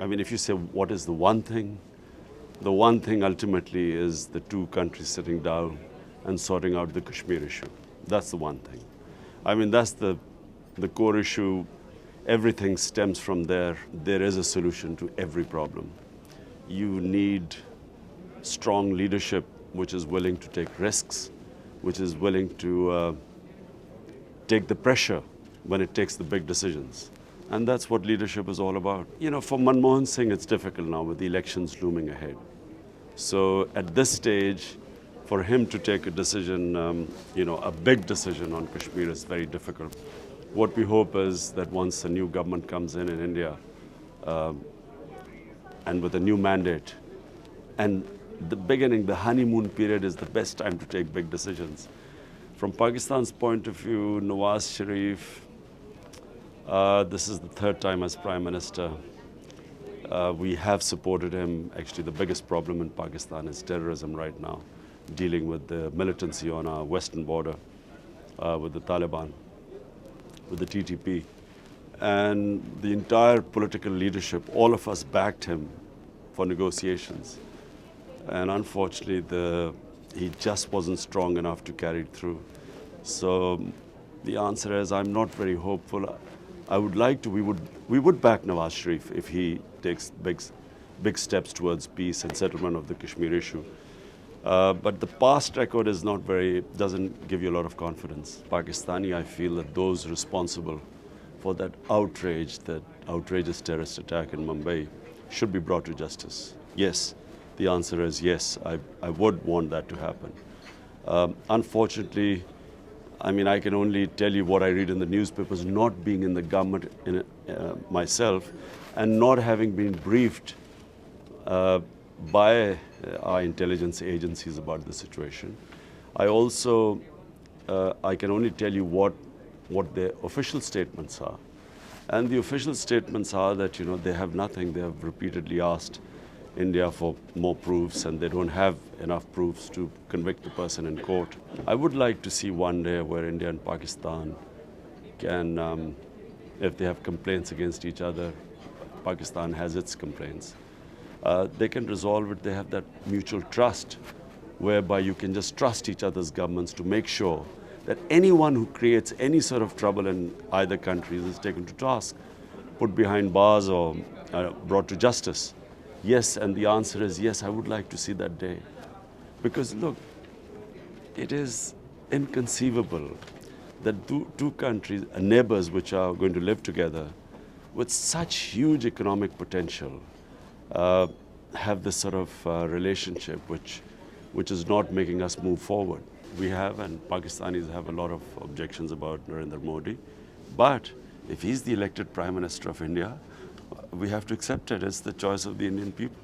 I mean, if you say what is the one thing ultimately is the two countries sitting down and sorting out the Kashmir issue. That's the one thing. I mean, that's the core issue. Everything stems from there. There is a solution to every problem. You need strong leadership which is willing to take risks, which is willing to take the pressure when it takes the big decisions. And that's what leadership is all about. You know, for Manmohan Singh, it's difficult now with the elections looming ahead. So at this stage, for him to take a decision, you know, a big decision on Kashmir is very difficult. What we hope is that once a new government comes in India, and with a new mandate, and the beginning, the honeymoon period is the best time to take big decisions. From Pakistan's point of view, Nawaz Sharif, this is the third time as Prime Minister. We have supported him. Actually, the biggest problem in Pakistan is terrorism right now, dealing with the militancy on our western border, with the Taliban, with the TTP. And the entire political leadership, all of us backed him for negotiations. And unfortunately, he just wasn't strong enough to carry it through. So the answer is, I'm not very hopeful. I would like to, we would back Nawaz Sharif if he takes big steps towards peace and settlement of the Kashmir issue. But the past record is not doesn't give you a lot of confidence. Pakistani, I feel that those responsible for that outrageous terrorist attack in Mumbai should be brought to justice. Yes, the answer is yes, I would want that to happen. Unfortunately, I mean, I can only tell you what I read in the newspapers, not being in the government myself, and not having been briefed by our intelligence agencies about the situation. I also, I can only tell you what their official statements are. And the official statements are that, you know, they have nothing. They have repeatedly asked India for more proofs, and they don't have enough proofs to convict the person in court. I would like to see one day where India and Pakistan can, if they have complaints against each other, Pakistan has its complaints, they can resolve it. They have that mutual trust whereby you can just trust each other's governments to make sure that anyone who creates any sort of trouble in either countries is taken to task, put behind bars or brought to justice. Yes, and the answer is yes, I would like to see that day. Because look, it is inconceivable that two countries, neighbors which are going to live together with such huge economic potential, have this sort of relationship which is not making us move forward. We have, and Pakistanis have a lot of objections about Narendra Modi, but if he's the elected Prime Minister of India, we have to accept it. It's the choice of the Indian people.